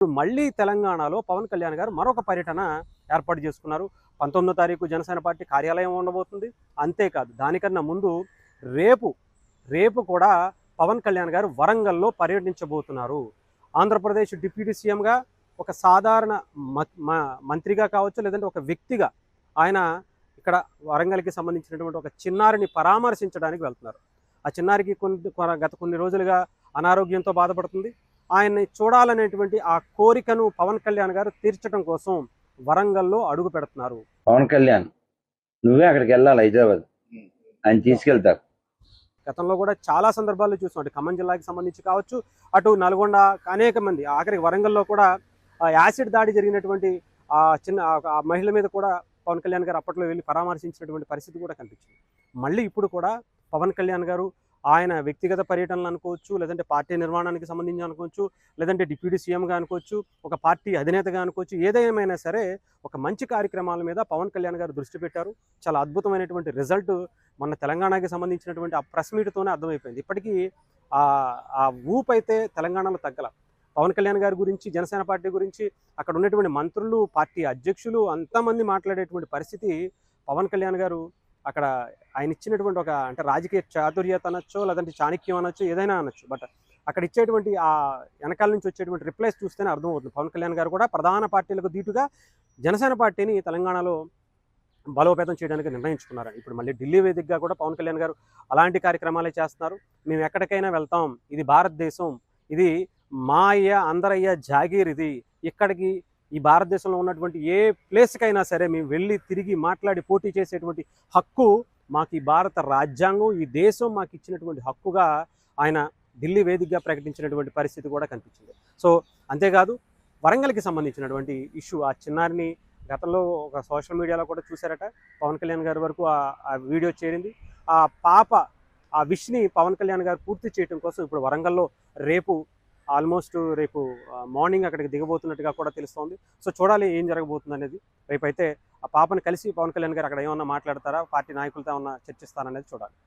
ఇప్పుడు మళ్ళీ తెలంగాణలో పవన్ కళ్యాణ్ గారు మరొక పర్యటన ఏర్పాటు చేసుకున్నారు. 19వ తారీఖు జనసేన పార్టీ కార్యాలయం ఉండబోతుంది. అంతేకాదు దానికన్నా ముందు రేపు రేపు కూడా పవన్ కళ్యాణ్ గారు వరంగల్లో పర్యటించబోతున్నారు. ఆంధ్రప్రదేశ్ డిప్యూటీ సీఎంగా ఒక సాధారణ మంత్రిగా కావచ్చు, లేదంటే ఒక వ్యక్తిగా ఆయన ఇక్కడ వరంగల్కి సంబంధించినటువంటి ఒక చిన్నారిని పరామర్శించడానికి వెళ్తున్నారు. ఆ చిన్నారికి గత కొన్ని రోజులుగా అనారోగ్యంతో బాధపడుతుంది. ఆయన్ని చూడాలనేటువంటి ఆ కోరికను పవన్ కళ్యాణ్ గారు తీర్చడం కోసం వరంగల్లో అడుగు పెడుతున్నారు. పవన్ కళ్యాణ్ నువ్వే అక్కడికి వెళ్ళాలి, హైదరాబాద్ ఆయన తీసుకెళ్తారు. గతంలో కూడా చాలా సందర్భాల్లో చూసాం. అటు ఖమ్మం జిల్లాకి సంబంధించి కావచ్చు, అటు నల్గొండ అనేక మంది, ఆఖరికి వరంగల్లో కూడా యాసిడ్ దాడి జరిగినటువంటి ఆ మహిళ మీద కూడా పవన్ కళ్యాణ్ గారు అప్పట్లో వెళ్ళి పరామర్శించినటువంటి పరిస్థితి కూడా కనిపించింది. మళ్ళీ ఇప్పుడు కూడా పవన్ కళ్యాణ్ గారు ఆయన వ్యక్తిగత పర్యటనలు అనుకోవచ్చు, లేదంటే పార్టీ నిర్మాణానికి సంబంధించి అనుకోవచ్చు, లేదంటే డిప్యూటీ సీఎంగా అనుకోవచ్చు, ఒక పార్టీ అధినేతగా అనుకోవచ్చు, ఏదేమైనా సరే ఒక మంచి కార్యక్రమాల మీద పవన్ కళ్యాణ్ గారు దృష్టి పెట్టారు. చాలా అద్భుతమైనటువంటి రిజల్ట్ మొన్న తెలంగాణకి సంబంధించినటువంటి ఆ ప్రెస్ మీట్తోనే అర్థమైపోయింది. ఇప్పటికీ ఆ ఊపు అయితే తెలంగాణలో తగ్గల. పవన్ కళ్యాణ్ గారి గురించి, జనసేన పార్టీ గురించి అక్కడ ఉన్నటువంటి మంత్రులు, పార్టీ అధ్యక్షులు అంతమంది మాట్లాడేటువంటి పరిస్థితి పవన్ కళ్యాణ్ గారు అక్కడ ఆయన ఇచ్చినటువంటి ఒక అంటే రాజకీయ చాతుర్యత అనొచ్చో, లేదంటే చాణక్యం అనొచ్చు, ఏదైనా అనొచ్చు. బట్ అక్కడ ఇచ్చేటువంటి ఆ వెనకాల నుంచి వచ్చేటువంటి రిప్లైస్ చూస్తేనే అర్థమవుతుంది. పవన్ కళ్యాణ్ గారు కూడా ప్రధాన పార్టీలకు దీటుగా జనసేన పార్టీని తెలంగాణలో బలోపేతం చేయడానికి నిర్ణయించుకున్నారు. ఇప్పుడు మళ్ళీ ఢిల్లీ వేదికగా కూడా పవన్ కళ్యాణ్ గారు అలాంటి కార్యక్రమాలే చేస్తున్నారు. మేము ఎక్కడికైనా వెళ్తాం, ఇది భారతదేశం, ఇది మా అయ్య అందరయ్య జాగీర్, ఇది ఇక్కడికి ఈ భారతదేశంలో ఉన్నటువంటి ఏ ప్లేస్కైనా సరే మేము వెళ్ళి తిరిగి మాట్లాడి పోటీ చేసేటువంటి హక్కు మాకు ఈ భారత రాజ్యాంగం, ఈ దేశం మాకు ఇచ్చినటువంటి హక్కుగా ఆయన ఢిల్లీ వేదికగా ప్రకటించినటువంటి పరిస్థితి కూడా కనిపించింది. సో అంతేకాదు వరంగల్కి సంబంధించినటువంటి ఇష్యూ, ఆ చిన్నారిని గతంలో ఒక సోషల్ మీడియాలో కూడా చూశారట. పవన్ కళ్యాణ్ గారి వరకు ఆ వీడియో చేరింది. ఆ పాప ఆ విష్ని పవన్ కళ్యాణ్ గారు పూర్తి చేయడం కోసం ఇప్పుడు వరంగల్లో రేపు మార్నింగ్ అక్కడికి దిగబోతున్నట్టుగా కూడా తెలుస్తోంది. సో చూడాలి ఏం జరగబోతుంది అనేది. రేపైతే ఆ పాపను కలిసి పవన్ కళ్యాణ్ గారు అక్కడ ఏమన్నా మాట్లాడతారా, పార్టీ నాయకులతో ఏమన్నా చర్చిస్తారనేది చూడాలి.